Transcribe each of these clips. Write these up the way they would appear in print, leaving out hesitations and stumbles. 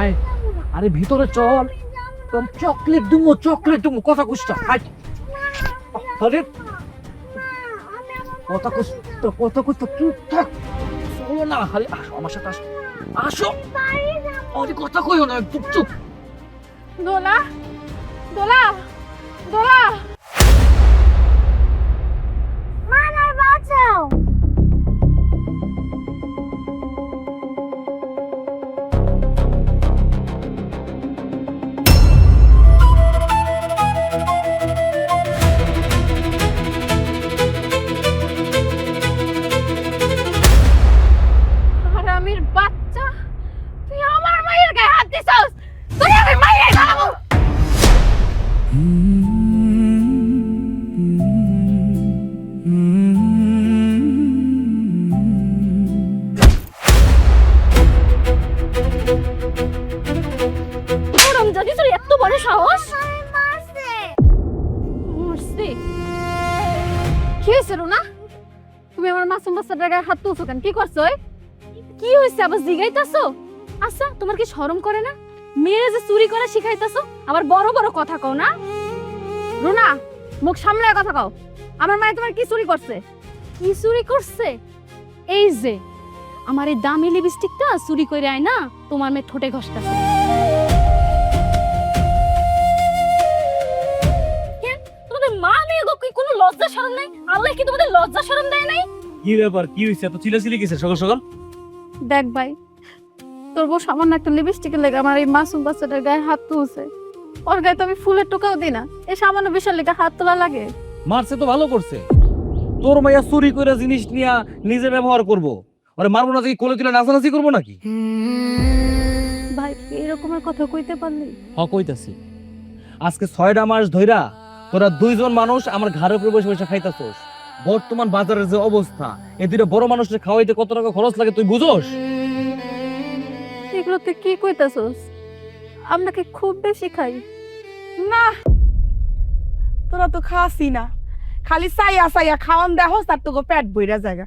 আয়, আরে ভিতরে চল, তোর চকলেট দুমো কথা কুস্তা। আয়, আরে কথা কুস্তা চুপ থাক, চলো না। আরে আসো আমার সাথে, আসো আসো। আরে কথা কইও না, চুপ চুপ। দোলা, দোলা, দোলা, মামার বাঁচাও। হারামির বাচ্চা, তুই আমার মায়ের গায়ে হাত দিছস, তুই আমার মায়ের খাবো। রমজাদি তোর এত বড় সাহস! মারছে। মরছি। কি হয়েছে রুনা? তুমি আমার মাসুম বাচ্চাটার গায়ে হাত তুলছো কেন? কি করছো? কি হয়েছে আবার জিগাইতাছো? আচ্ছা তোমার কি শরম করে না? মেয়ে যে চুরি করে শিখাইতাছো, আবার বড় বড় কথা কও না? রুনা, মুখ সামলায় কথা কও। আমার মায়ে তোমার কি চুরি করছে? কি চুরি করছে? এই যে আমার এই দামি লিপস্টিকটা চুরি করে আয় না, তোমার মেয়ে ঠোঁটে ঘষতাছে। কেন তোমাদের মা মেয়ে গো কি কোনো লজ্জা শরম নাই? আল্লাহ কি তোমাদের লজ্জা শরম দেয় নাই? কি ব্যাপার, কি হয়েছে? এত চিল্লাচিল্লি কিসের সকাল সকাল? দেখ ভাই, তোর বউ সামান্য একটা লিপস্টিকের লেগে আমার এই মাসুম বাচ্চাটার গায়ে হাত তুলছে। ওর গায়ে তো আমি ফুলের টোকাও দিই না, এই সামান্য বিষয়ের লেগে হাত তোলা লাগে? মারছে তো ভালো করছে। তোর মাইয়া চুরি করে জিনিস নিয়া নিজে ব্যবহার করবো, আরে মারবো না কি কোলে তুলে নাচানাচি করবো নাকি? ভাই এরকমের কথা কইতে পারলি? কইতাছি, আজকে 6টা মাস ধইরা তোরা দুইজন মানুষ আমার ঘরের উপরে বসে বসে খাইতাছস। বর্তমান বাজারের যে অবস্থা, এই দুইটা বড় মানুষের খাওয়াইতে কত টাকা খরচ লাগে তুই বুঝোস? এগুলো তুই কি কইতাছস? আমরা কি খুব বেশি খাই? না, তোরা তো খাসি না, খালি চাইয়া চাইয়া খাওয়ান দেহস তার তোকে পেট বইরা জায়গা।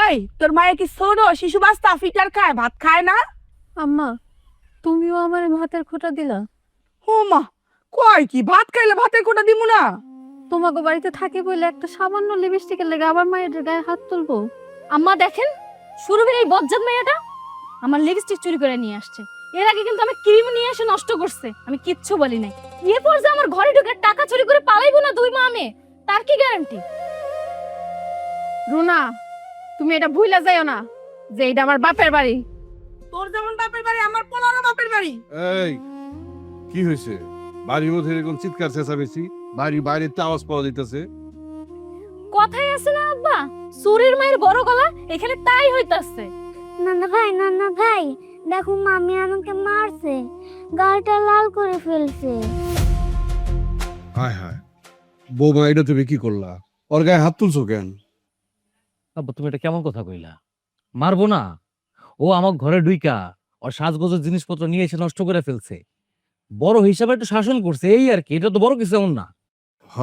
এই তোর মায়ের কি ছোট শিশু বাচ্চা ফিটার খায়, ভাত খায় না? আম্মা, তুমিও আমার ভাতের খোঁটা দিলা? ও মা, কয় কি ভাত খাইলে ভাতের কোটা দিমু না? তোমাকে বাড়িতে থাকি বলে একটা সামান্য লিপস্টিকের লেগে আবার মায়ের গায়ে হাত তুলবো? আম্মা দেখেন, সুরভির এই বজ্জাত মেয়েটা আমার লিপস্টিক চুরি করে নিয়ে আসছে। এর আগে কিন্তু আমি ক্রিম নিয়ে এসে নষ্ট করছে, আমি কিচ্ছু বলি নাই। এরপর যে আমার ঘরে ঢুকে টাকা চুরি করে পালাইবো না দুই মা মেয়ে, তার কি গ্যারান্টি? রুনা, তুমি এটা ভুইলা যাইও না যে এটা আমার বাপের বাড়ি। তোর যেমন বাপের বাড়ি, আমার পোলারও বাপের বাড়ি। এই কি হয়েছে? বাড়ির মধ্যে এরকম চিৎকার চেঁচামেচি, বাড়ির বাইরে তো আওয়াজ পাওয়া যাইতেছে। কথাই আছে না আব্বা, চুরির মায়ের বড় গলা, এখানে তাই হইতাছে। নানা ভাই, দেখো মামি আমাকে মারছে, গালটা লাল করে ফেলছে। হায় হায়, বৌমা এটা তুমি কি করলা? ওর গায়ে হাত তুলছো কেন? আব্বা তুমি এটা কেমন কথা কইলা? মারবো না, ও আমার ঘরে ঢুইকা ওর সাজগোজের জিনিসপত্র নিয়ে এসে নষ্ট করে ফেলছে। বড় হিসাবে একটু শাসন করছে, এই আর কি, এটা তো বড় কিছু এমন না। হ,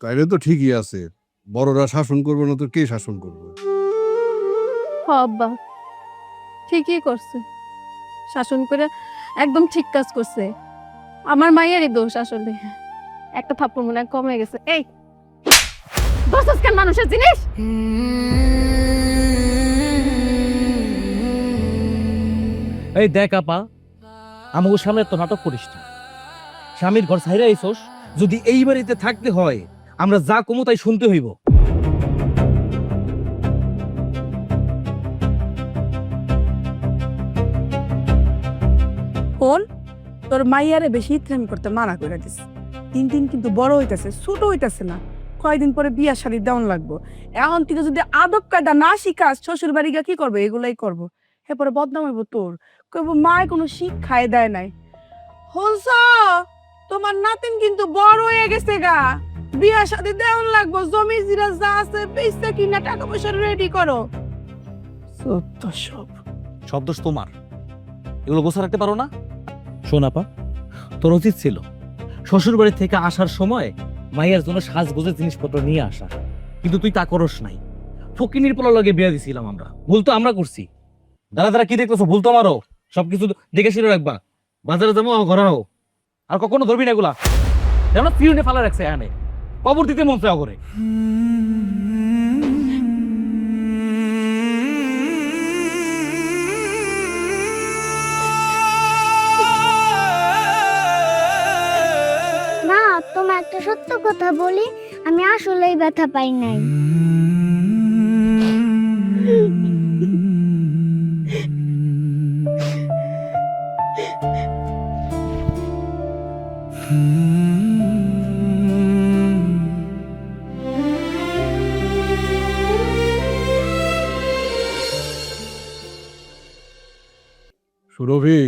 তাইলে তো ঠিকই আছে, বড়রা শাসন করবে না তো কে শাসন করবে? হ আব্বা, ঠিকই করছে, শাসন করে একদম ঠিক কাজ করছে। আমার মায়েরই দোষ আসলে, একটা থাপ্পড় মনে হয় কমে গেছে। এই দোষ কেন মানুষের জিনিস? এই দেখ আপা, আমাকে সামনে তো নাটক করিস না। স্বামীর ঘর ছাইরা আইছস, যদি এই বাড়িতে থাকতে হয় আমরা যা কমু তাই শুনতে হইব। ফোন তোর মাইয়ারে বেশি ইত্রামি করতে মানা করে দিস। দিন দিন কিন্তু বড় হইতাছে, ছোট হইতাছে না। কয়দিন পরে বিয়া শাড়ি দেওয়ান লাগবো। এখন তুই যদি আদব কায়দা না শিখাস, শ্বশুর বাড়ি গিয়ে কি করবো? এগুলাই করবো। এরপরে বদনাম হইব তোর, কইব মায় কোনো শিক্ষায় দেয় নাই। হলস, তোমার নাতিন কিন্তু বড় হয়ে গেছে গা, বিয়া শাড়ি দেওয়ান লাগবো। জমি জিরা যা আছে বেচতে কিনা টাকা পয়সা রেডি করো। সত্য সব সব দোষ তোমার, এগুলো গোছা রাখতে পারো না? শোন আপা, তোর উচিত ছিল শ্বশুর বাড়ি থেকে আসার সময় মাইয়ার জন্য সাজগোজের জিনিসপত্র নিয়ে আসা, কিন্তু তুই তা করস নাই। ফকিনীর পোলা লগে বিয়া দিছিলাম আমরা, ভুল তো আমরা করছি। দাদা দাদা কি দেখতেছো? ভুল তো আমারও, সবকিছু দেখে শুনে রাখবা। বাজারে যাবো ঘরে হও আর কখনো ধরবি না এগুলা যেমন পিউনে ফালা রাখছে এখানে কবর দিতে মন চাও করে না, তোমার একটা সত্য কথা বলি, আমি আসলেই ব্যথা পাই নাই। সুরভি,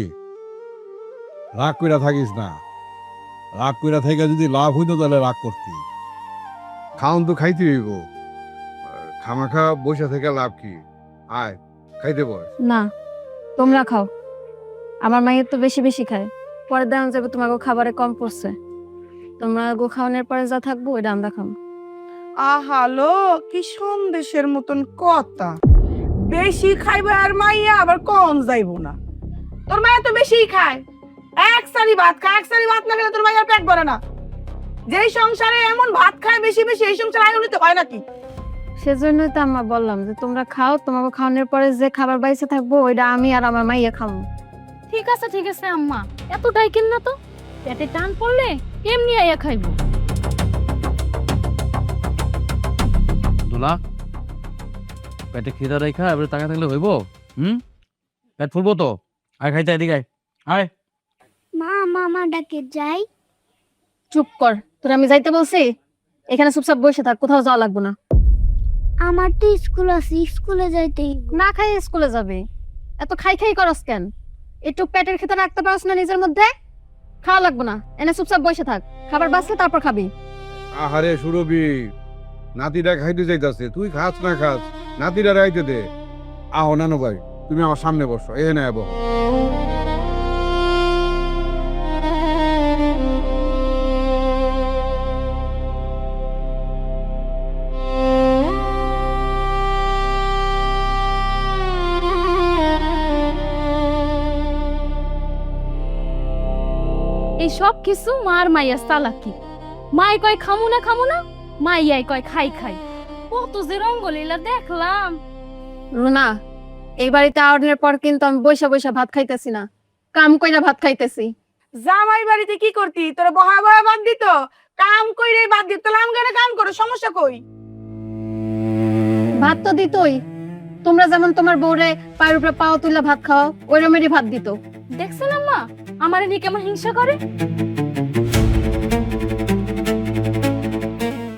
রাগ কইরা থাকিস না। রাগ কইরা থেকে যদি লাভ হইতো তাহলে রাগ করতি। খাওন তো খাইতে হইব, খামাখা বসে থেকে লাভ কি? আয় খাইতে বস। না, তোমরা খাও। আমার মায়ের তো বেশি বেশি খায়, পরে দেখা যাবে তোমাকে খাবারে কম পড়ছে। তোমরা গো খাওয়ানোর পরে যা থাকবো ওইটা আমরা খাবো। আহালো, কি সন্দেশের মতন কথা। বেশি খাইবে আর মাইয়া আবার কম যাইবো না। তোর মাইয়া তো বেশিই খায়, এক সারি ভাত খায়, এক সারি ভাত না খেলে তোর মাইয়ার পেট ভরে না। যেই সংসারে এমন ভাত খায় বেশি বেশি, এই সংসারে আয় নিতে হয় নাকি? সেজন্যই তো আমরা বললাম যে তোমরা খাও, তোমাকে খাওয়ানোর পরে যে খাবার বাইসে থাকবো ওইটা আমি আর আমার মাইয়া খাবো। ঠিক আছে আম্মা, এতটাই কিন না তো, পেটে টান পড়লে এমনি আইয়া খাইবো। দোলা পেটে খিদা রেখা এবারে টাকা থাকলে হইব? পেট ফুলবো তো। আয় খাইতে এদিকে আয়। আয় মা, মামা ডাকে যাই। চুপ কর, তোর আমি যাইতে বলছি? এখানে চুপচাপ বসে থাক, কোথাও যাওয়া লাগবে না। আমার তো স্কুল আছে, স্কুলে যাইতেই। না খাই স্কুলে যাবে? এত খাই খাই করস কেন? একটু পেটের খেতে রাখতে পারস না নিজের মধ্যে? খাওয়া লাগবে না, এনে চুপচাপ বসে থাক, খাবার বাঁচলে তারপর খাবি। আহারে সুরভি, নাতিরা খাইতে যাইতাছে, তুই খাস না খাস, নাতিরা রাইতে দে। আহ নানু ভাই, তুমি আমার সামনে বসো, এখানে বসো। এই সব কিছু মার মাইয়া চালাকি। মাই কয় খামু না, মাইয়াই কয় খাই খাই। কত যে রঙ্গলীলা দেখলাম। রুনা, এই বাড়িতে আওয়ার পর কিন্তু আমি বৈশা বৈশা ভাত খাইতেছি না, কাম কইরা ভাত খাইতেছি। জামাই বাড়িতে কি করতি? তোরা বহা বহা বাদ দিত, কাম কইরে বাদ দিত। তাহলে আমি কেন কাম করো, সমস্যা কই? ভাত তো দিতই, তোমরা যেমন তোমার বউরে পায়ের উপরে পাও তুলে ভাত খাও, ওই রকমেরই ভাত দিত। দেখছেন আম্মা আমার নিয়ে কেমন হিংসা করে?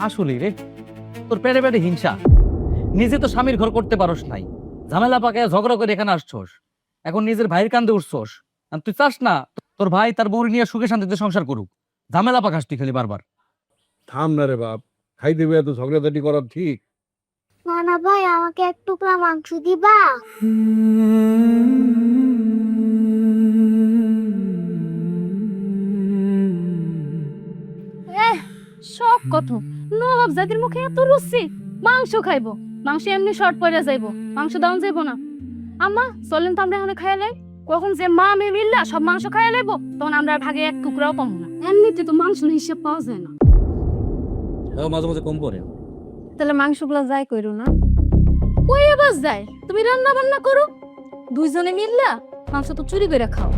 আসলে রে, তোর পেটে পেটে হিংসা। নিজে তো স্বামীর ঘর করতে পারস নাই, ঝামেলা পাকায় ঝগড়া করে এখানে আসছস। এখন নিজের ভাইয়ের কান্দে উঠছস, আর তুই চাস না তোর ভাই তার বউর নিয়ে সুখে শান্তিতে সংসার করুক। ঝামেলা পাকাস তুই খালি বারবার। থাম না রে বাপ, খাইতে এত ঝগড়াঝাটি করা ঠিক? নানা ভাই, আমাকে এক টুকরা মাংস দিবা? সব কত নবাব জাতির মুখে এত রুচি। মাংস খাইবো, মাংস এমনি শর্ট পড়ে যাইবো, মাংস দাম যাইবো না। আম্মা চলেন তো আমরা এখানে খাইয়া লাই। কখন যে মা মেয়ে মিললা সব মাংস খাইয়া লাইবো, তখন আমরা আর ভাগে এক টুকরাও পাবো না। এমনিতে তো মাংস হিসেব পাওয়া যায় না। মাঝে মাঝে কম পড়ে। তাহলে মাংসগুলো যাই কইরো না। কই আবার যায়? তুমি রান্না বান্না করো, দুইজনে মিললা মাংস তো চুরি করে খাও।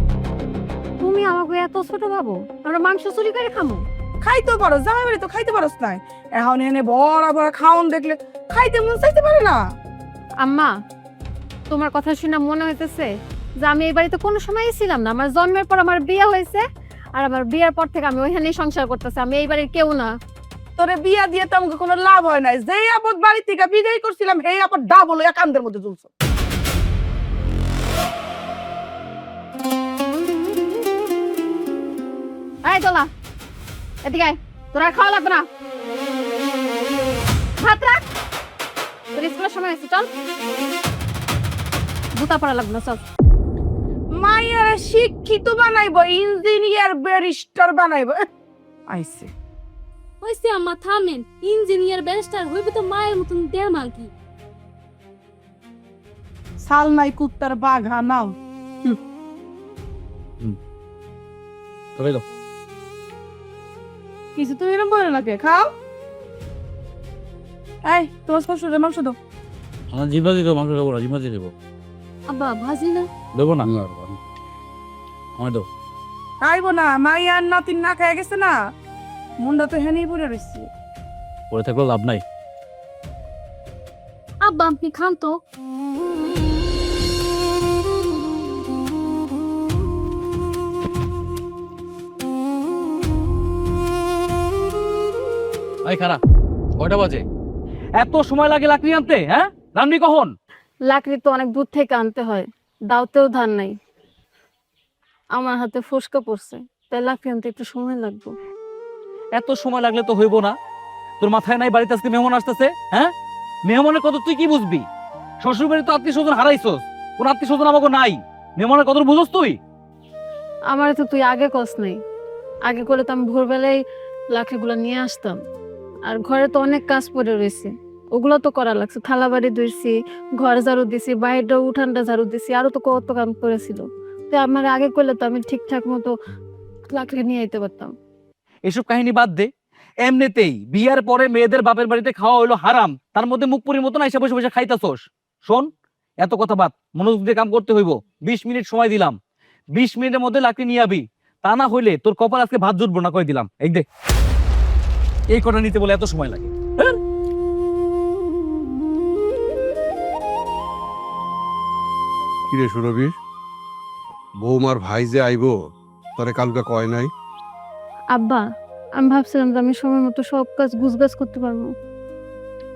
তুমি আমাকে এত ছোট ভাবো? আমরা মাংস চুরি করে খামো? খাইতে পারো, জামাই বাড়ি তো খাইতে পারোস নাই। এখন এনে বড় বড় খাওন দেখলে খাইতে মন চাইতে পারে না। আম্মা, তোমার কথা শুনে মনে হইতেছে যে আমি এই বাড়িতে কোনো সময়ই ছিলাম না। আমার জন্মের পর আমার বিয়ে হয়েছে, আর আমার বিয়ের পর থেকে আমি ওইখানেই সংসার করতেছি। আমি এই বাড়ির কেউ না। তোরে বিয়া দিয়ে তো আমাকে কোনো লাভ হয় নাই। যেই আপদ বাড়ি থেকে বিদায় করছিলাম, এই আপদ ডাবল হইয়া কান্দের মধ্যে ঝুলছো। এই তোলা, এদিকে আয়, তোর আর খাওয়া লাগবে না। ভাত রাখ, তোর স্কুলের সময় হয়েছে, চল। জুতা পরা লাগবে না, চল। মাইয়ারে শিক্ষিত বানাইবো, ইঞ্জিনিয়ার ব্যারিস্টার বানাইবো। আইছে হইছে আম্মা থামেন, ইঞ্জিনিয়ার ব্যারিস্টার হইবে তো মায়ের মতন দেড় মালকি। সালমাই কুত্তার বাঘা নাও। তবে দাও। কিছু তুমি এরকম বলে নাকি খাও। এই তোমার শ্বশুরের মাংস দাও। আমার জিম্মা দিয়ে দেবো, মাংস দেবো না, জিম্মা দিয়ে দেবো। আব্বা ভাজি না। দেবো না, আমার দেবো। খাইবো না, মাইয়া আর নাতিন না খেয়ে গেছে না, মুন্ডা তো হেনেই পড়ে রয়েছে। পরে থাকলেও লাভ নাই। আব্বা আপনি খান তো। এই খারাপ, কয়টা বাজে? এত সময় লাগে লাকড়ি আনতে? হ্যাঁ, রান্নি কখন? লাকড়ি তো অনেক দূর থেকে আনতে হয়, দাওতেও ধান নাই। আমার হাতে ফসকা পড়ছে, তাই লাকড়ি আনতে একটু সময় লাগবে। এত সময় লাগলে তো হইব না। তোর মাথায় নাই বাড়িতে আজকে মেহমান আসতেছে? হ্যাঁ, মেহমানের কত তুই কি বুঝবি? শ্বশুর বাড়ি তো আত্মীয় স্বজন হারাইছস, কোন আত্মীয় স্বজন আমাকে নাই। মেহমানের কত বুঝস তুই? আমার তো তুই আগে কস নাই, আগে করলে তো আমি ভোরবেলায় লাকড়িগুলো নিয়ে আসতাম। আর ঘরে তো অনেক কাজ পড়ে রয়েছে, ওগুলো তো করা লাগছে। থালা বাড়ি ধুইছি, ঘর ঝাড়ু দিছি, বাইরেটা উঠানটা ঝাড়ু দিছি, আরো তো কত কাম করেছিল। তো আমার আগে করলে তো আমি ঠিকঠাক মতো লাকড়ি নিয়ে যেতে পারতাম। এসব কাহিনী বাদ দে। এমনিতেই বিয়ার পরে মেয়েদের বাপের বাড়িতে খাওয়া হইলো হারাম, তার মধ্যে মুখ পুরির মতো না এসে বসে বসে খাইতাছস। শোন, এত কথা বাদ, মনোযোগ দিয়ে কাম করতে হইব। 20 মিনিট সময় দিলাম, 20 মিনিটের মধ্যে লাকড়ি নিয়ে আবি। তা না হইলে তোর কপাল আজকে ভাত জুটবো না, কই দিলাম। এই দে, এই কটা নিতে বলে এত সময় লাগে? হ্যাঁ? কিরে সুরভি, বৌমার ভাই যে আইবো তোরে কালকে কয় নাই? আব্বা, আমি ভাবছিলাম যে আমি সময় মতো সব কাজ গুছগাছ করতে পারবো,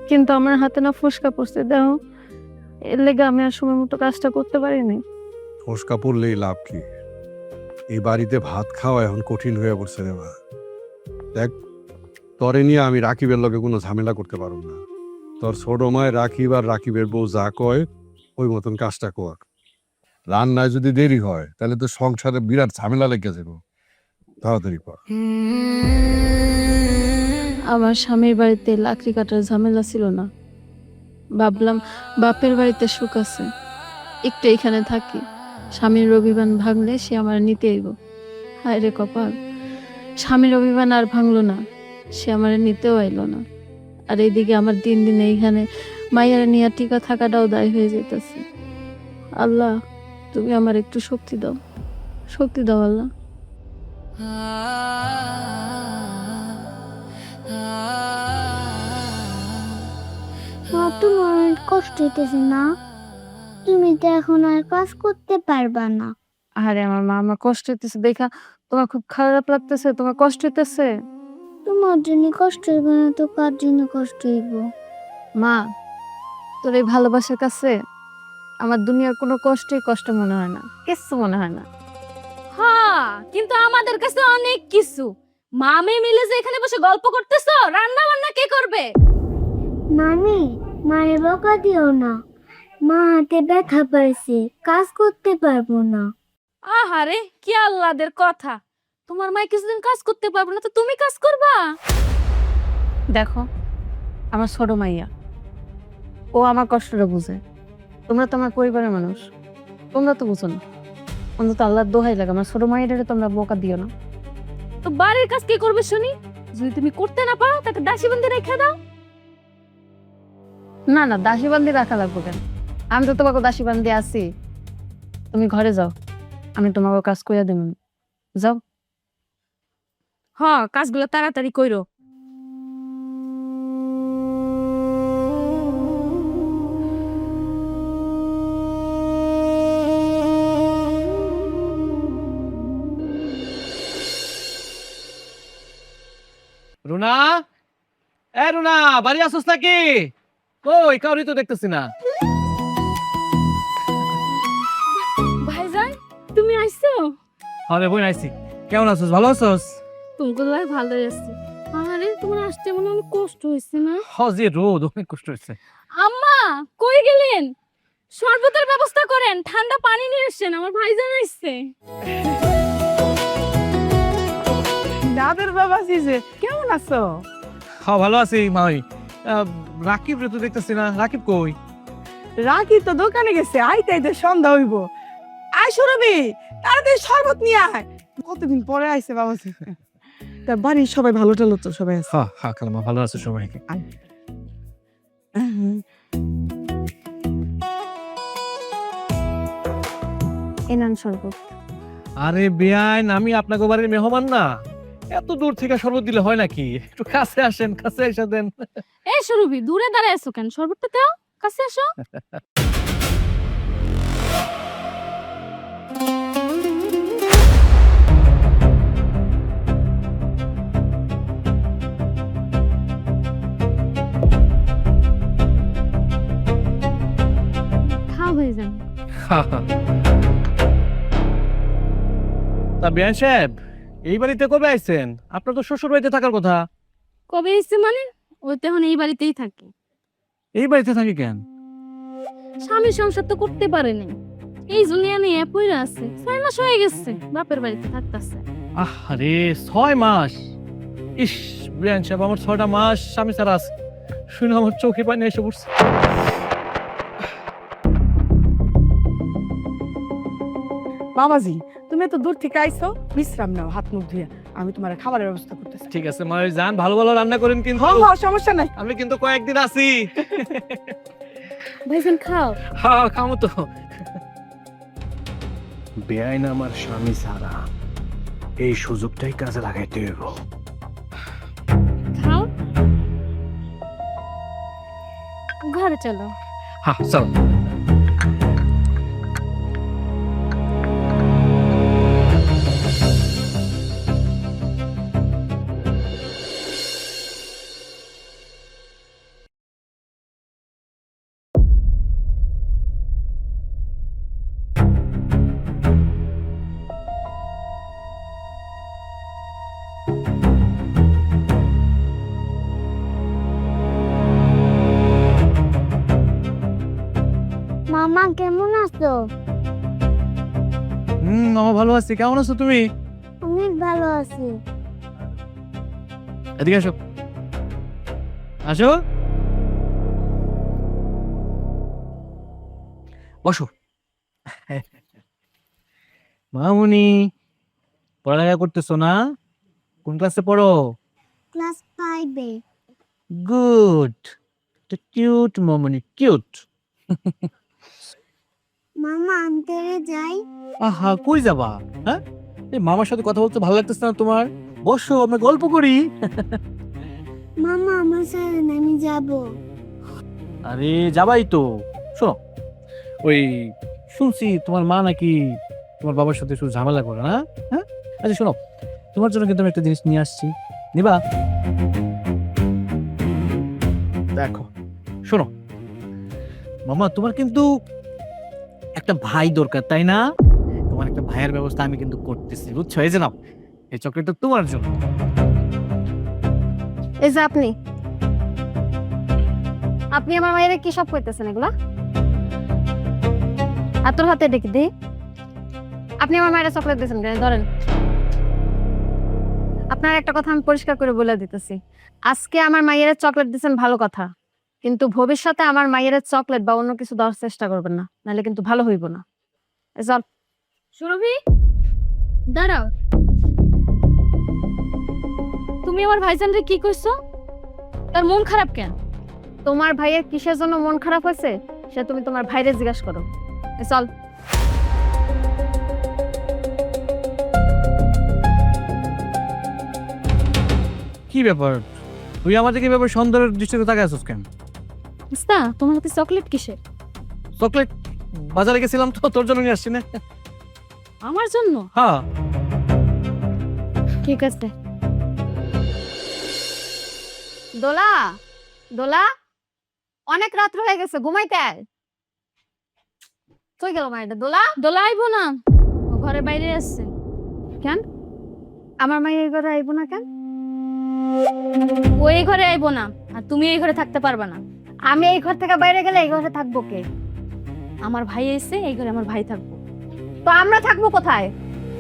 কিন্তু আমার হাতে না ফসকা পড়ছে, দেখো এর লেগে আমি আর সময় মতো কাজটা করতে পারিনি। ফসকা পড়লেই লাভ কি? এই বাড়িতে ভাত খাওয়া এখন কঠিন হয়ে পড়ছে রে মা। দেখ, তরে নিয়ে আমি রাকিবের লগে কোনো ঝামেলা করতে পারব না। তোর ছোট মায় রাকিব আর রাকিবের বউ যা কয় ওই মতন কাজটা কর। রান্নায় যদি দেরি হয় তাহলে তো সংসারে বিরাট ঝামেলা লেগে যাবো। তাড়াতাড়ি কর। আমার স্বামীর বাড়িতে লাকড়ি কাটার ঝামেলা ছিল না, ভাবলাম বাপের বাড়িতে সুখ আছে, একটু এখানে থাকি, স্বামীর অভিমান ভাঙলে সে আমার নিতে এগো। হায় রে কপাল, স্বামীর অভিমান আর ভাঙলো না, সে আমার নিতেও আইলো না। আর এইদিকে আমার দিন দিন এইখানে মাইয়ার নিয়ে টিকা থাকাটাও দায় হয়ে যেতেছে। আল্লাহ, তুমি আমার একটু শক্তি দাও, শক্তি দাও আল্লাহ। মা, তোমার অনেক কষ্ট হইতেছে না? তুমি তো এখন আর কাজ করতে পারবা না। আরে আমার মা, আমার কষ্ট হইতেছে দেখা তোমার খুব খারাপ লাগতেছে? তোমার কষ্ট হইতেছে? তোমার জন্য কষ্ট হইব না তো কার জন্য কষ্ট হইব? মা, তোর এই ভালোবাসার কাছে আমার দুনিয়ার কোনো কষ্টই কষ্ট মনে হয় না, কিচ্ছু মনে হয় না। হ্যাঁ, কিন্তু আমাদের কাছে অনেক কিছু। মা মেয়ে মিলে যে এখানে বসে গল্প করতেছো, রান্না বান্না কে করবে? মামি, মায়ের বকা দিও না। মা হাতে ব্যথা পাইছে, কাজ করতে পারবো না। আহারে, কি আল্লাদের কথা! তোমার মা কিছুদিন কাজ করতে পারবে না, তো তুমি কাজ করবা? দেখো, আমার ছোট মাইয়া, ও আমার কষ্টটা বুঝে। তোমরা তো আমার পরিবারের মানুষ, তোমরা তো বুঝো না। অন্তত আল্লাহর দোহাই লাগে, আমার ছোট মাইয়ারে তোমরা বোকা দিও না। তো বাড়ির কাজ কে করবে শুনি? যদি তুমি করতে না পারো, তাকে দাসী বান্ধি রেখে দাও। না না, দাসী বান্ধি রাখা লাগবে কেন? আমি তো তোমাকে দাসী বান্ধি আছি। তুমি ঘরে যাও, আমি তোমাকে কাজ কইরা দেব। যাও। হ্যাঁ, কাজগুলো তাড়াতাড়ি কইরো। রুনা, এ রুনা, বাড়ি আসছ নাকি? কই কাউরি তো দেখতেছি না। ভাইজান, তুমি আইছো? আরে বই আইছি। কেমন আছিস? ভালো আছিস? তুমি ভালোই আছি। আরে তোমার আসতে মনে অনেক কষ্ট হয়েছে না? যে রোদ, অনেক কষ্ট হচ্ছে। আম্মা, কই গেলেন? শরবতের ব্যবস্থা করেন, ঠান্ডা পানি নিয়ে এসেন, আমার ভাইজান আসছে। দাদের বাবা সিজে, কেমন আছো? হ্যাঁ, ভালো আছি মাই। রাকিব রে তো দেখতেছি না, রাকিব কই? রাকি তো দোকানে গেছে, আইতে আইতে সন্ধ্যা হইব। আয় সুরভি, তাড়াতাড়ি শরবত নিয়ে আয়। কতদিন পরে আইছে বাবাজি। তা বাড়ির সবাই ভালো টালো তো সবাই আছে? হ্যাঁ হ্যাঁ খালাম্মা ভালো আছে সবাই। এনান শরবত। আরে বেআইন, আমি আপনাকে বাড়ির মেহমান না, এত দূর থেকে শরবত দিলে হয় নাকি? একটু কাছে আসেন, কাছে এসে দেন। এই সুরভি, দূরে দাঁড়ায় আছো কেন? শরবতটা দাও, কাছে আসো। খাও ভাইজান। তা বেআইন সাহেব, এই বাড়িতে কবে আইছেন? আপনার তো শ্বশুর বাড়িতে থাকার কথা। কবে এসছে মানে? ওই তো এখন এই বাড়িতেই থাকে। এই বাড়িতে থাকি কেন? স্বামী সংসার তো করতে পারেনি, এই জন্য নিয়ে পইরা আছে। 6 মাস হয়ে গেছে বাপের বাড়িতে থাকতেছে। আরে 6 মাস? ইস বেআইন সাহেব, আমার 6টা মাস স্বামী ছাড়া আছে, শুনে আমার চোখে পানি এসে পড়ছে। বাবাজি, তুমি তো দূর থেকে আইছো, বিশ্রাম নাও, হাত মুখ ধুয়ে। আমি তোমার খাবারের ব্যবস্থা করতেছি। ঠিক আছে মা, যান, ভালো ভালো রান্না করেন কিন্তু। হ্যাঁ হ্যাঁ, সমস্যা নাই। আমি কিন্তু কয়েকদিন আছি। ভাইজান খাও। হ্যাঁ খামো তো। বেআইন আমার স্বামী ছাড়া, এই সুযোগটাই কাজে লাগাইতে হইব। খাও, ঘরে চলো। হ্যাঁ চল। মামা কেমন আছো? মামা ভালো আছি, কেমন আছো তুমি? অনেক ভালো আছি। এদিকে আসো, আসো, বসো। মামুনি, পড়ালেখা করতেছো না? কোন ক্লাসে পড়ো? ক্লাস 5-এ। গুড, কিউট মামুনি, কিউট। মামা আনতেরে যাই। আহা, কই যাবা? হ্যাঁ, এই মামার সাথে কথা বলতে ভালো লাগতেছে না তোমার? বসো, আমরা গল্প করি। মামা আমার সাথে আমি যাব। আরে যাবাই তো। শোনো, ওই শুনছি তোমার মা নাকি তোমার বাবার সাথে শুধু ঝামেলা করে না? হ্যাঁ, আচ্ছা শোনো, তোমার জন্য কিন্তু আমি একটা জিনিস নিয়ে আসছি, নিবা? দেখো, শোনো মামা, তোমার কিন্তু একটা ভাই দরকার, তাই না? তোমার একটা ভাইয়ের ব্যবস্থা আমি কিন্তু করতেছি, বুঝছো? এই যে নাও, এই চকলেটটা তোমার জন্য। এই যে আপনি আপনি আমার মায়ের কি সব করতেছেন এগুলা? আর তোর হাতে দেখি দি, আপনি আমার মায়ের চকলেট দিয়েছেন কেন? ধরেন, আপনার একটা কথা আমি পরিষ্কার করে বলে দিতেছি, আজকে আমার মায়ের চকলেট দিয়েছেন ভালো কথা, কিন্তু ভবিষ্যতে আমার মায়ের চকলেট বা অন্য কিছু দেওয়ার চেষ্টা করবেন না, নাহলে কিন্তু ভালো হইব না। চল। সুরভি, দাঁড়াও। তুমি আমার ভাইজানরে কি কইছো? তার মন খারাপ কেন? তোমার ভাইয়ের কিসের জন্য মন খারাপ হয়েছে সে তুমি তোমার ভাইরে জিজ্ঞাসা করো। চল। কি ব্যাপার, তুই আমাদের কি ব্যাপার সন্দেহের দৃষ্টিতে তাকায় আছিস কেন? বুঝতা, তোমার হাতে চকলেট কিসের? চকলেট বাজারে গেছিলাম তো, তোর জন্য নিয়ে আসছি না। আমার জন্য? হ্যাঁ। ঠিক আছে। দোলা, দোলা, অনেক রাত্র হয়ে গেছে, ঘুমাইতে আয়। কই গেল মায়েরটা? দোলা, দোলা আইবো না, ও ঘরে বাইরে আসছে। কেন আমার মায়ের ঘরে আইবো না কেন? ও এই ঘরে আইবো না, আর তুমি এই ঘরে থাকতে পারবে না। আমি এই ঘর থেকে বাইরে গেলে এই ঘরে থাকবো কে? আমার ভাই এসে এই ঘরে আমার ভাই থাকবো। তো আমরা থাকবো কোথায়?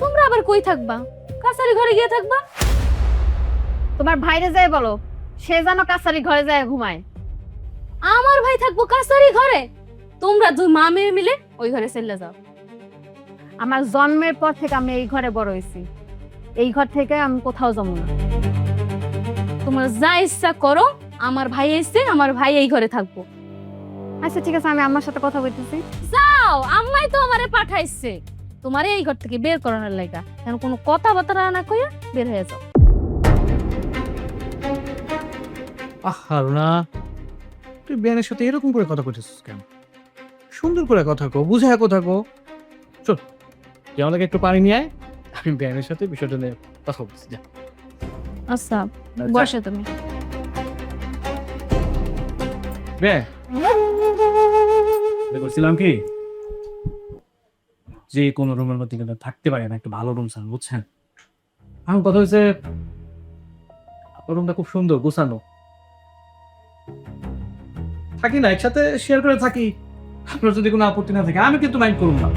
তোমরা আবার কই থাকবা? কাছারি ঘরে গিয়ে থাকবা। তোমার ভাইরে যাই বলো, সে যেন কাছারি ঘরে যায় ঘুমায়। আমার ভাই থাকবো কাছারি ঘরে? তোমরা দুই মা মেয়ে মিলে ওই ঘরে চলে যাও। আমার জন্মের পর থেকে আমি এই ঘরে বড় হয়েছি, এই ঘর থেকে আমি কোথাও যাবো না। তোমার যা ইচ্ছা করো, আমার ভাই এসে আমার ভাই এই ঘরে থাকবো। আচ্ছা ঠিক আছে, আমি আম্মার সাথে কথা বলতেছি। যাও, আম্মাই তো আমারে পাঠাইছে তোমারে এই ঘর থেকে বের করানোর লাগা। কেন কোনো কথাবার্তা না কইয়া বের হয়ে যাও। আহা রুনা, তুই বেনের সাথে এরকম করে কথা কইতেছিস কেন? সুন্দর করে কথা কো, বুঝায় কথা কো। চল, তুই আমাকে একটু পানি নিয়ে আয়, আমি বেনের সাথে বিষয়টা নিয়ে কথা বলছি। যা। আচ্ছা বসে তুমি। বে, বলছিলাম কি, যে কোনো রুমের মধ্যে কিন্তু থাকতে পারে না, একটু ভালো রুম চান, বুঝছেন? আমার কথা হচ্ছে আপনার রুমটা খুব সুন্দর গোছানো, থাকি না একসাথে শেয়ার করে থাকি। আপনার যদি কোনো আপত্তি না থাকে আমি কিন্তু মাইন্ড করুন না।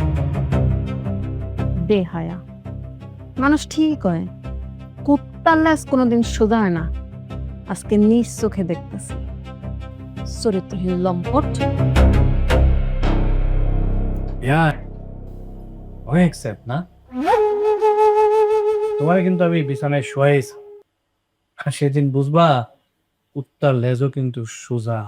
বেহায়া মানুষ ঠিক হয়, কুত্তার ল্যাজ কোনোদিন সোজা হয় না। আজকে নিজ চোখে দেখতেছে চরিত্রহীন লম্পট। ইয়ার ও অ্যাকসেপ্ট না, তোমার কিন্তু আমি বিছানায় শোয়াইছি, আর সেদিন বুঝবা উত্তর লেজও কিন্তু সোজা।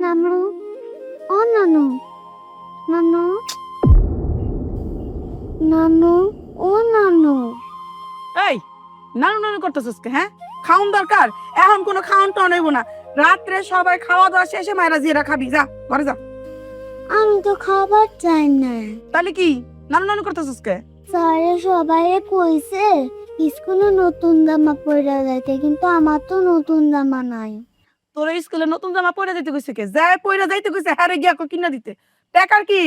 নানু, ও নানু, নানু, নানু, ও নানু। এই নানু নানু করতেছিস কে? হ্যাঁ, খাওন দরকার, এখন কোনো খাওন তো নেব না। রাত্রে সবাই খাওয়া দাওয়া শেষে মায়েরা জিরা খাবি, যা ঘরে যা। আমি তো খাবার চাই না। তাহলে কি নানু নানু করতেছিস কে? স্যারে সবাই কইছে স্কুলে নতুন জামা পরে যাইতে, কিন্তু আমার তো নতুন জামা নাই। তোর স্কুলে নতুন জামা পরে যাইতে কইছে কে? যাই পরে যাইতে কইছে, হারে গিয়া কিনা দিতে। টাকার কি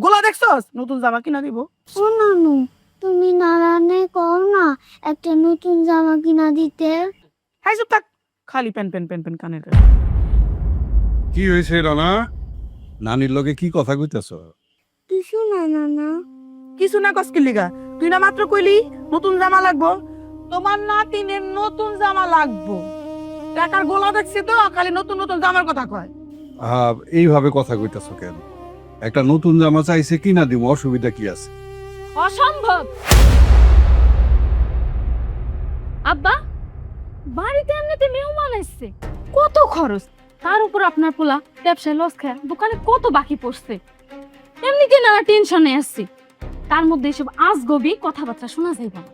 গোলা দেখছস? নতুন জামা কিনা দিব। ও নানু, তুমি নারানে কও না একটা নতুন জামা কিনা দিতে। হাই চুপ থাক, খালি পেন পেন পেন পেন কানের কাছে। কি হয়েছে রানা? নানির লগে কি কথা কইতেছ? কিছু না নানা। কিছু না কস কি লিগা? তুই না মাত্র কইলি নতুন জামা লাগবো। তোমার নাতিনের নতুন জামা লাগবো। টাকার গোলা দেখছি তো, খালি নতুন নতুন জামার কথা কয়। এইভাবে কথা কইতেছ কেন? একটা নতুন জামা চাইছে কিনা দিব, অসুবিধা কি আছে? অসম্ভব। আব্বা, বাড়িতে এমনিতে মেহমান আসছে, কত খরচ, তার উপর আপনার পোলা ব্যবসায় লস খায় দোকানে কত বাকি পড়ছে, এমনিতে নানা টেনশনে আসছি, তার মধ্যে এসব আজগবি কথাবার্তা শোনা যাইব না।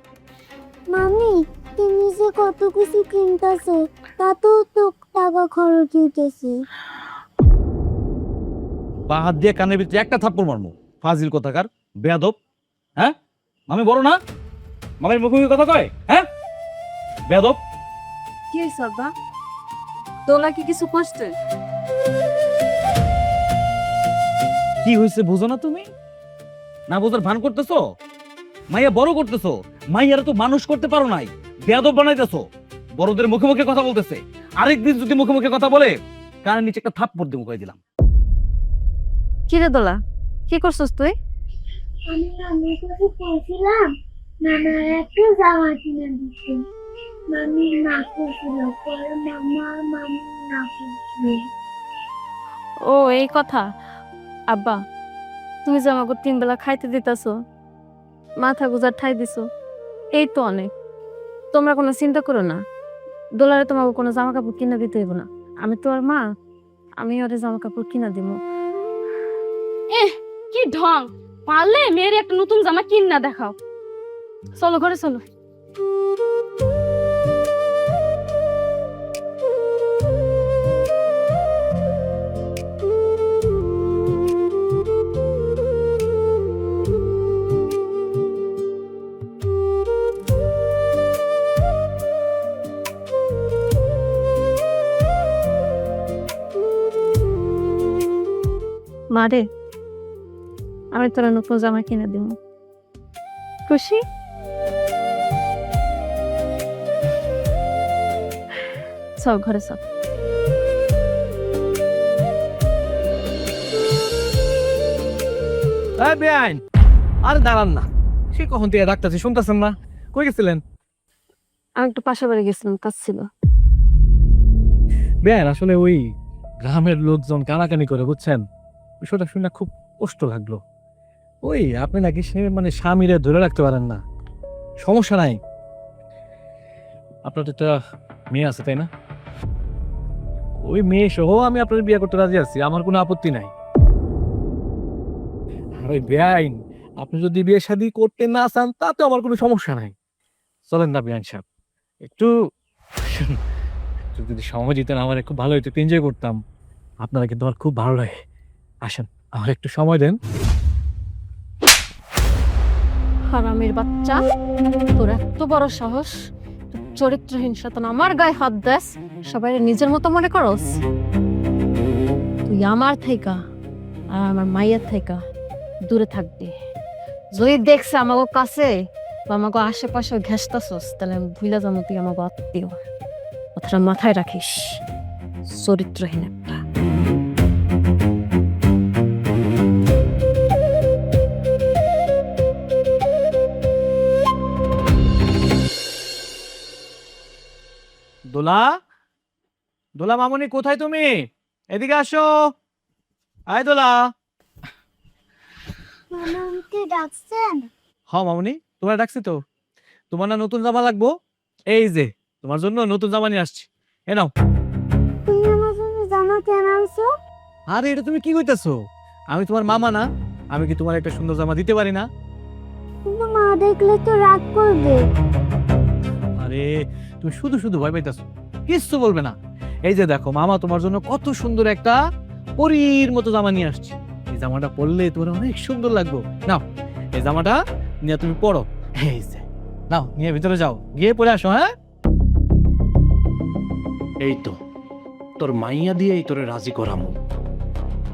মামি, তুমি যে কত কিছু কিনতেছো তাতেও তো টাকা খরচ হইতেছে। বা হাত দিয়ে কানের ভিতরে একটা থাপ্পড় মারমু, ফাজিল কথাকার, বেয়াদব। হ্যাঁ, আমি বড় না? মামের মুখোমুখি কথা কয়? হ্যাঁ, বেয়াদব। কি হয়েছে আব্বা? দোলা কি কিছু করছে? কি হয়েছে বুঝো না তুমি? না বোঝার ভান করতেছো? মাইয়া বড় করতেছো, মাইয়ারা তো মানুষ করতে পারো নাই, বেয়াদব বানাইতেছো। বড়দের মুখে মুখে কথা বলতেছে, আরেকদিন যদি মুখে মুখে কথা বলে কানের নিচে একটা থাপ্পড় দিয়ে মুখে দিলাম। কি রে দোলা, কি করছস তুই? আমি নানুর কাছে বলছিলাম নানা একটা জামা কিনে দিচ্ছে। মামি না করছিল, পরে মামা মামি না করছিল। ও এই কথা। আব্বা, তুমি যে আমাকে 3 বেলা খাইতে দিতাছো, মাথা গুজার ঠাই দিছো, এই তো অনেক। তোমরা কোনো চিন্তা করো না, দোলারে তোমাকে কোনো জামা কাপড় কিনা দিতে হইব না। আমি তো আর মা, আমি ওরে জামা কাপড় কিনা দিব। কি ঢং, পারলে মেয়ের একটা নতুন জামা কিনা দেখাও। চলো ঘরে চলো। মারে, আমি তোরা নতুন জামা কিনে দিব, খুশি? চল ঘরে চল। বেআইন, আরে দাঁড়ান না, সে কখন থেকে ডাকতেছি শুনতেছেন না? কই গেছিলেন? আমি একটু পাশে বাড়ি গেছিলাম, কাজ ছিল। বেন আসলে ওই গ্রামের লোকজন কানাকানি করে, বুঝছেন? বিষয়টা শুনে খুব কষ্ট লাগলো। ওই আপনি নাকি সে মানে স্বামীরে ধরে রাখতে পারেন না। সমস্যা নাই, আপনার তো একটা মেয়ে আছে তাই না? ওই মেয়ে সহ আমি আপনার বিয়ে করতে রাজি আছি, আমার কোনো আপত্তি নাই। আর ওই বেআইন আপনি যদি বিয়ে শাদী করতে না চান তাতে আমার কোনো সমস্যা নাই। চলেন না বেআইন সাহেব, একটু একটু যদি সময় দিতেন আমার খুব ভালো হতো, একটু এনজয় করতাম। আপনারা কিন্তু আমার খুব ভালো লাগে। আসেন, আমার একটু সময় দেন। হারামের বাচ্চা, তোর এত বড় সাহস, তুই চরিত্রহীন শয়তান আমার গায়ে হাত দেস, সবাই নিজের মতো মনে করস? তুই আমার থাইকা আর আমার মাইয়ের থাইকা দূরে থাকবি। যদি দেখছে আমাকে কাছে বা আমাকে আশেপাশে ঘেসতাছস, তাহলে আমি ভুলে যাবো তুই আমাকে আত্মীয়। কথাটা মাথায় রাখিস, চরিত্রহীন একটা। দোলা, দোলা মামুনি কোথায় তুমি? এদিকে আসো। আয় দোলা। মামা আমাকে ডাকছেন? হ্যাঁ মামুনি, তোমার ডাকছি তো। তোমার না নতুন জামা লাগবো? এই যে তোমার জন্য নতুন জামা নিয়ে আসছি, এ নাও। তুমি আমার জন্য জামা কেন আনছো? আরে এটা তুমি কি কইতাছো? আমি তোমার মামা না? আমি কি তোমার একটা সুন্দর জামা দিতে পারি না? কিন্তু মা দেখলে তো রাগ করবে। আরে তুমি শুধু শুধু ভয় পাইতাছো, কিচ্ছু বলবে না। এই যে দেখো মামা তোমার জন্য কত সুন্দর একটা পরীর মতো জামা নিয়ে আসছে। এই জামাটা পরলে তোমার অনেক সুন্দর লাগবে। নাও এই জামাটা নিয়ে তুমি পরো। এই যে নাও, নিয়ে ভিতরে যাও, গিয়ে পরে আসো। হ্যাঁ, এই তো তোর মাইয়া দিয়েই তোরে রাজি করামু।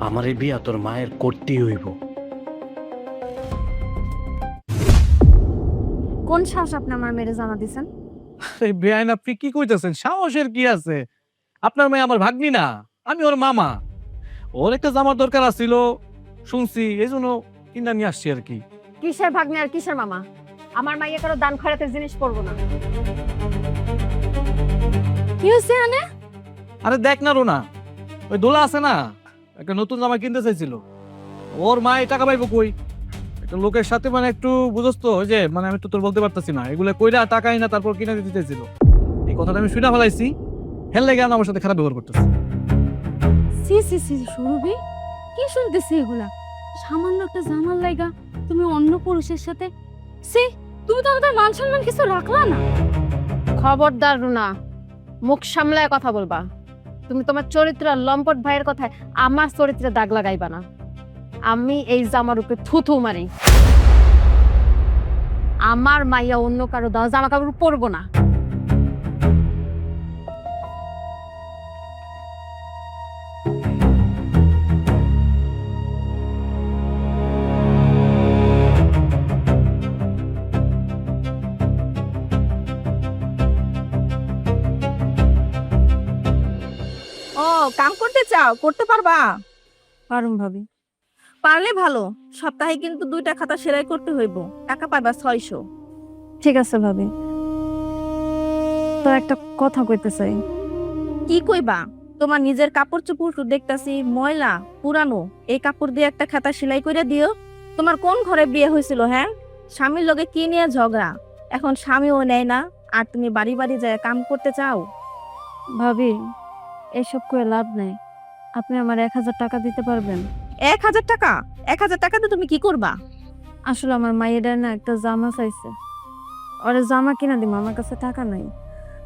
আমার এই বিয়া তোর মায়ের করতেই হইব। কোন সাহস আপনি আমার মেরে জামা দিছেন? আরে বেআইন আপনি কি কইতাছেন? সাহসের কি আছে? আপনার মেয়ে আমার ভাগ্নি না, আমি ওর মামা। ওর একটা জামার দরকার আছিল, শুনছি, এই জন্য কিনা নিয়ে আসছি আর কি। কিসের ভাগ্নে আর কিসের মামা? আমার মাইয়া কারো দান খয়রাতের জিনিস পরবো না। কি হয়েছে আনে? আরে দেখ না রোনা, ওই দোলা আছে না, একটা নতুন জামা কিনতে চাইছিল। ওর মা এই টাকা পাইবো কই? একটা লোকের সাথে মানে একটু বুঝছ তো, ওই যে মানে আমি তো তোর বলতে পারতাছি না, এগুলো কইরা টাকাই না তারপর কিনে দিতে চাইছিল। এই কথাটা আমি শুনে ফেলাইছি, হেল লেগে আমার সাথে খারাপ ব্যবহার করতেছে। সি সি সি সুরভি, কি শুনতেছি এগুলা? সামান্য একটা জামার লাইগা তুমি অন্য পুরুষের সাথে, সি, তুমি তো আমাদের মান সম্মান কিছু রাখলা না। খবরদার রুনা, মুখ সামলায় কথা বলবা। তুমি তোমার চরিত্র আর লম্পট ভাইয়ের কথায় আমার চরিত্রে দাগ লাগাইবা না। আমি এই জামার উপরে থুথু মারি। আমার মাইয়া অন্য কারো দাও জামা কাপড় পরবো না। ও কাম করতে চাও, করতে পারবা? পারুম ভাবি। পারলে ভালো, সপ্তাহে কিন্তু 2টা খাতা সেলাই করতে হইব, টাকা পাইবা 600। ঠিক আছে ভাবি, তো একটা কথা কইতে চাই। কি কইবা? তোমার নিজের কাপড় চোপড় তো দেখতাছি ময়লা পুরানো, এই কাপড় দিয়ে একটা খাতা সেলাই করে দিও। তোমার কোন ঘরে বিয়ে হয়েছিল? হ্যাঁ, স্বামীর লগে কি নিয়ে ঝগড়া? এখন স্বামীও নেয় না, আর তুমি বাড়ি বাড়ি যায় কাম করতে চাও? ভাবি, এসব করে লাভ নাই। আপনি আমার 1000 টাকা দিতে পারবেন? 1000 টাকা? 1000 টাকা দিয়ে তুমি কি করবা? আসলে আমার মায়ের না একটা জামা চাইছে, ওরে জামা কিনা দিব, আমার কাছে টাকা নাই।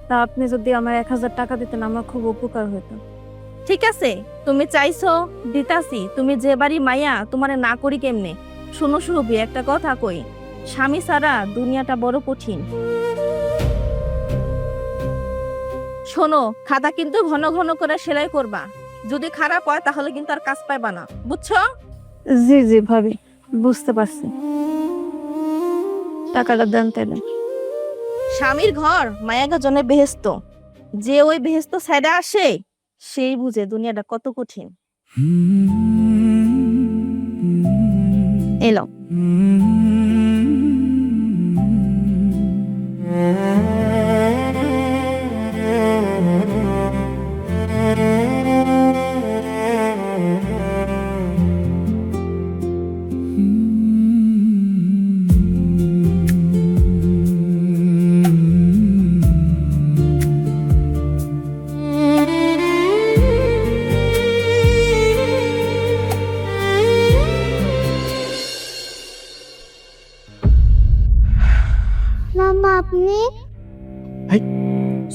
তা আপনি যদি আমার 1000 টাকা দিতেন আমার খুব উপকার হতো। ঠিক আছে, তুমি চাইছো, দিতাছি। তুমি যে বাড়ি মাইয়া, তোমারে না করি কেমনে? শুনো সুরভি, একটা কথা কই, স্বামী ছাড়া দুনিয়াটা বড় কঠিন। শোনো, খাতা কিন্তু ঘন ঘন করে সেলাই করবা। যদি খারাপ হয় তাহলে কিন্তু আর কাজ পাইবা না, বুঝছো? জি জি ভাবি, বুঝতে পারছি। টাকাটা দেন তাইলে। স্বামীর ঘর মায়াগা জনে বেহেস্ত, যে ওই বেহেস্ত সাইডে আসে সেই বুঝে দুনিয়াটা কত কঠিন। এলো মামা আপনি?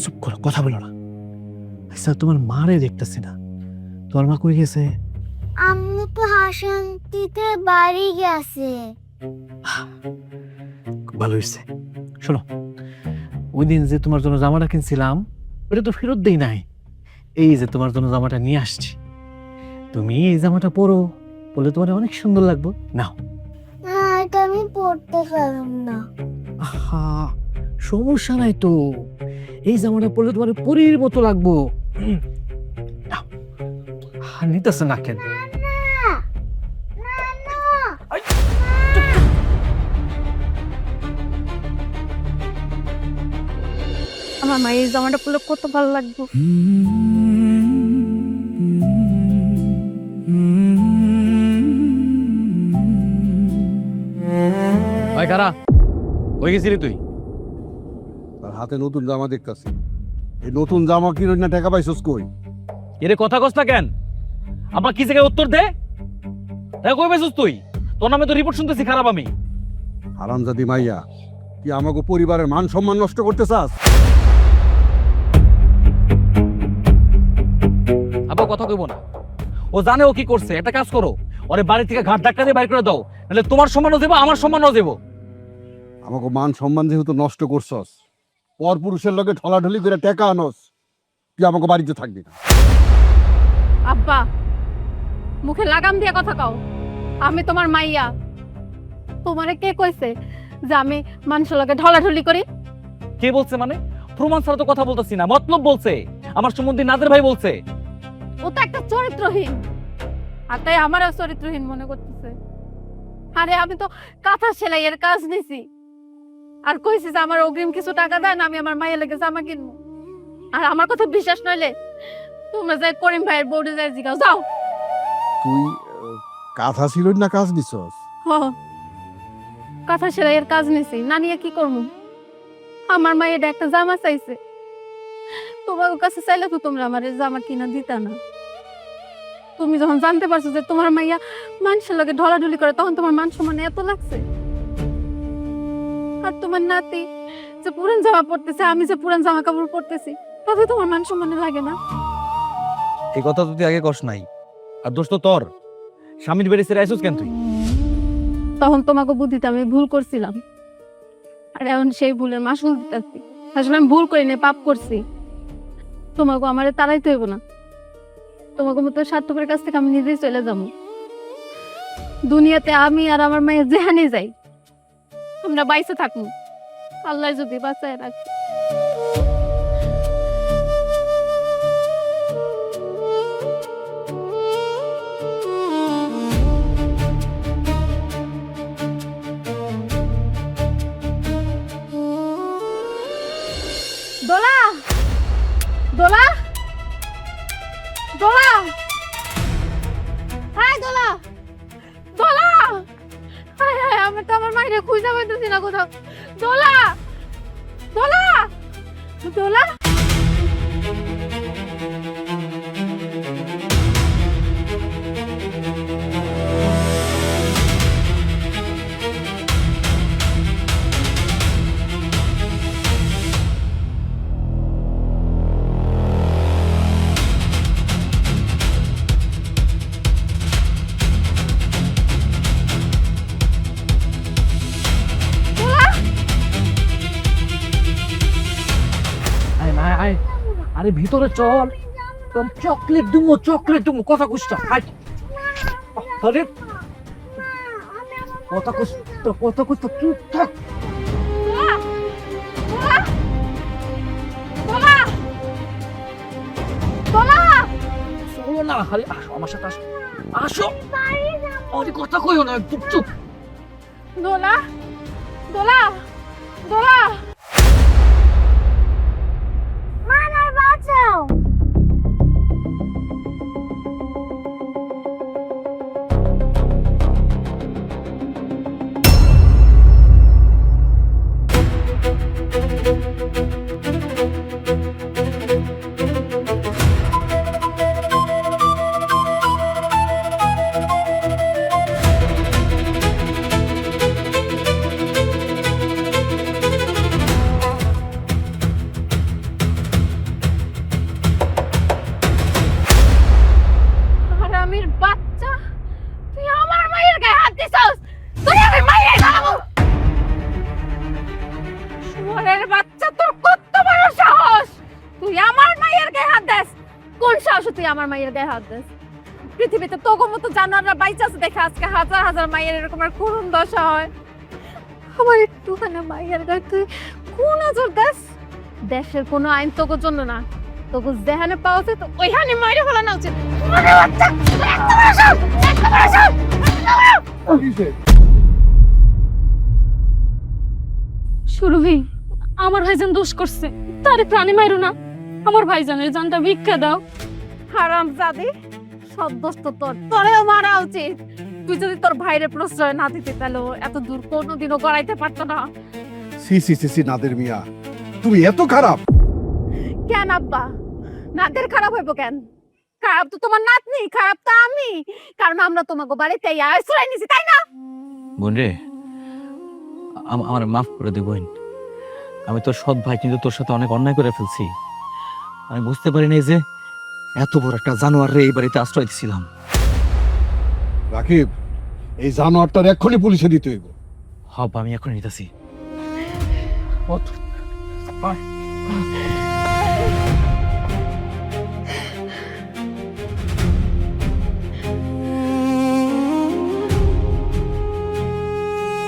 চুপ করো, কথা বলো না। আচ্ছা, তোমার মারে দেখতেছি না, তোমার মা কই গেছে? আম্মু তো হাসান্তিতে বাড়ি গেছে। খুব ভালো হয়েছে। শোনো, ওই দিন যে তোমার জন্য জামাটা কিনছিলাম ওটা তো ফেরত দেই নাই। এই যে তোমার জন্য জামাটা নিয়ে আসছি, তুমি এই জামাটা পরো, বলে তোমার অনেক সুন্দর লাগবে। নাও। না, এটা আমি পড়তে পারলাম না। আহা, সমস্যা নাই তো, এই জামাটা পরলে তোমার পরীর মতো লাগবো। নাও। নিতেছে না কেন? না, না, না। আমার মায়ের জামাটা পরলে কত ভালো লাগবে। ভাই কারা কই গেছিলি তুই? তার হাতে নতুন জামা দেখতাছি। এই নতুন জামা কিনে না টাকা পাইছস কই? এরে কথা কস না কেন? আমার কি জায়গায় উত্তর দে। তাই কই বেসুস তুই? তোর নামে তো রিপোর্ট শুনতেছি খারাপ আমি। হারামজাদি মাইয়া, তুই আমাকে পরিবারের মান সম্মান নষ্ট করতে চাস? আবার কথা কইব না। ও জানে ও কি করছে। একটা কাজ করো, ওরে বাড়ি থেকে ঘাট ধাক্কা দিয়ে বাইর করে দাও, নাহলে তোমার সম্মানও দেবো, আমার সম্মানও দেবো। আমাকে মান সম্মান যেহেতু নষ্ট করছস, পর পুরুষের লগে ঠলাঠলি করে টাকা আনস, তুই আমাকে বাড়িতে থাকবি না। আব্বা, মুখে লাগাম দিয়ে কথা কও। আমি তোমার মাইয়া। তোমারে কে কইছে যে আমি মানুষের লগে ঢলাঢলি করি? কে বলছে মানে? প্রমাণ ছাড়া তো কথা বলতেছি না, মতলব বলছে, আমার সম্বন্ধে নাদের ভাই বলছে। ও তো একটা চরিত্রহীন, আর তাই আমারও চরিত্রহীন মনে করতেছে। আরে আমি তো কাঁথা সেলাইয়ের কাজ নিছি, আর কইছি যে আমার অগ্রিম কিছু টাকা দেন, আমি আমার মায়ের লেগে জামা কিনবো। আর আমার কথা বিশ্বাস নইলে তোমরা যাই করিম ভাইয়ের বোর্ডে যাই জিগাও যাও। তুই কাঁথা ছিল না কাজ দিছস? হ, কাঁথা সেলাইয়ের কাজ নিছি, না নিয়ে কি করবো? আমার মায়ের একটা জামা চাইছে, তোমার কাছে চাইলে তো তোমরা আমার জামা কিনা দিতা না। তুমি যখন জানতে পারছো যে তোমার মাইয়া মানুষের লগে ঢলাঢলি করে, তখন তোমার মান সম্মান এত লাগছে। আর তোমার নাতি যে পুরান জামা পরতেছে, আমি যে পুরান জামা কাপড় পরতেছি, তাতে তোমার মান সম্মানে লাগে না? এই কথা তো তুই আগে কস নাই। আর দোষ তো তোর, স্বামীর বেড়ে ছেড়ে আইসুস কেন তুই? তখন তোমাকে বুদ্ধিতে আমি ভুল করছিলাম, আর এখন সেই ভুলের মাসুল দিতেছি। আসলে আমি ভুল করি না, পাপ করছি। তোমাকে আমারে তাড়াইতে হইব না। তোমাকে মতো স্বার্থপরের কাছ থেকে আমি নিজেই চলে যাবো। দুনিয়াতে আমি আর আমার মায়ের যেখানে যাই, আমরা বাইসে থাকবো, আল্লাহ যদি বাঁচায় রাখে। দোলা, দোলা, দোলা, হাই দোলা, দোলা, হাই হাই, আমি তো আমার মায়ের খুঁজে পাইতেছি না কোথাও। দোলা, দোলা, দোলা। আরে ভিতরে চল, তোর চকলেট দুমো, চকলেট দুমো, কথা কুস্তা। আরে কথা কুস্তা, কথা কুস্তা, চুপ থাক। দোলা, দোলা, চলো না, আরে আসো আমার সাথে, আসো, আসো। আরে কথা কইও না, চুপ চুপ। দোলা, দোলা, দোলা। মানার বাঁচাও। বাচ্চা, তোর কত বড় সাহস! তুই আমার মায়ের গায়ে হাত দেস! কোন সাহসে তুই আমার মায়ের গায়ে হাত দেস? পৃথিবীতে তোর মতো জানোয়াররা বাইচা আছে দেখে আজকে হাজার হাজার মায়ের এরকম আর করুণ দশা হয়। আমার একটুখানে মায়ের গায়ে তুই কোন নজর দেস? দেশের কোনো আইন তোর জন্য না, তোকে যেখানে পাওয়া যায় তো ওইখানে মাইরে ফেলানো উচিত। মানে বাচ্চা, এত বড় সাহস! এত বড় সাহস! সুরভি, আমার ভাইজান দোষ করছে, তারে প্রাণে মাইরো না। আমার ভাইজানের জানটা ভিক্ষা দাও। হারামজাদি, সব দোষ তো তোর, তোরেও মারা উচিত। তুই যদি তোর ভাইরে প্রশ্রয় না দিতে তাহলে ও এত দূর কোনোদিনও গড়াইতে পারতো না। সি সি সি সি নাদের মিয়া, তুমি এত খারাপ? কেন আব্বা, নাদের খারাপ হইব কেন? খারাপ তো তোমার নাতনি, খারাপ তো আমি, কারণ আমরা তোমাকে বাড়িতে আশ্রয় নিছি, তাই না? বোন রে, আমার মাফ করে দে বোন। আমি তোর সৎ ভাই, কিন্তু তোর সাথে অনেক অন্যায় করে ফেলছি। আমি বুঝতে পারি নাই যে এত বড় একটা জানোয়ার রে এই বাড়িতে আশ্রয় দিছিলাম। রাকিব, এই জানোয়ারটার এক্ষুনি পুলিশে দিতে হইব। হব, আমি এখন নিতেছি।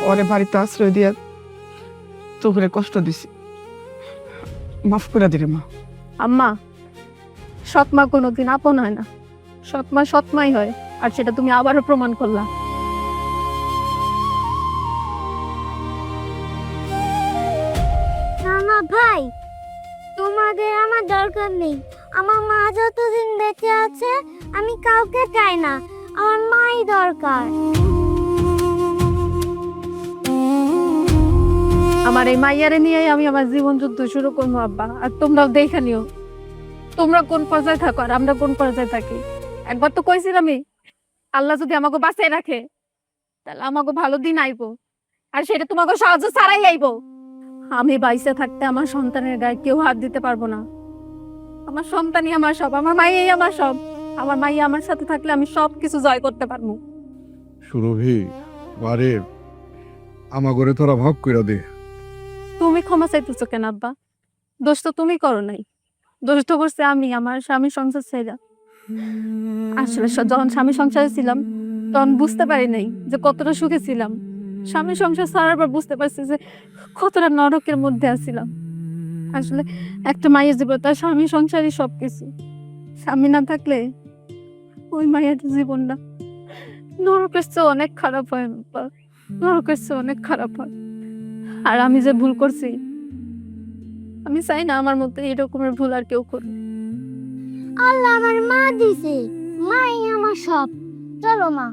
ওরে বাড়িতে আশ্রয় দিয়া তোকে কষ্ট দিছি, মাফ করে দিলে মা। আম্মা, সৎমা কোনোদিন আপন হয় না, সৎমা সৎমাই হয়, আর সেটা তুমি আবারও প্রমাণ করলা। না ভাই, তোমাদের আমার দরকার নেই। আমার মা যতদিন বেঁচে আছে আমি কাউকে চাই না, আমার মাই দরকার। আমার এই মাইয়ারে নিয়ে আমি আমার জীবন যুদ্ধ শুরু করবো আব্বা, আর তোমরাও দেখে নিও তোমরা কোন পর্যায়ে থাকো আর আমরা কোন পর্যায়ে থাকি। একবার তো কইছিলামই, আল্লাহ যদি আমাকে বাঁচাই রাখে তাহলে আমাকে ভালো দিন আইবো, আর সেটা তোমাকে সাহায্য ছাড়াই আইবো। আমি বাইসে থাকতে আমার সন্তানের গায়ে কেউ হাত দিতে পারবো না। আমার সন্তানই আমার সব, আমার মাইয়াই আমার সব। আমার মাইয়া আমার সাথে থাকলে আমি সব কিছু জয় করতে পারবো। সুরভি, বারে আমা করে তোরা ভাগ কইরা দে। তুমি ক্ষমা চাইতেছো কেন আব্বা? দোষ তো তুমি করো নাই, দোষ তো করছে আমি, আমার স্বামী সংসার ছেড়া। আসলে যখন স্বামী সংসারে ছিলাম তখন বুঝতে পারি নাই যে কতটা সুখে ছিলাম। স্বামী সংসার ছাড়ার পর বুঝতে পারছি যে কতটা নরকের মধ্যে আছিলাম। আসলে একটা মায়ের জীবন তার স্বামী সংসারই সবকিছু। স্বামী না থাকলে ওই মায়ের জীবনটা নরকের চেয়ে অনেক খারাপ হয় আব্বা, নরকের চেয়ে অনেক খারাপ হয়। আর আমি যে ভুল করছি, আমি চাই না আমার মধ্যে এরকমের ভুল আর কেউ করুক। আল্লাহ আমার মা দিছে, মাই আমার সব। চলো মা।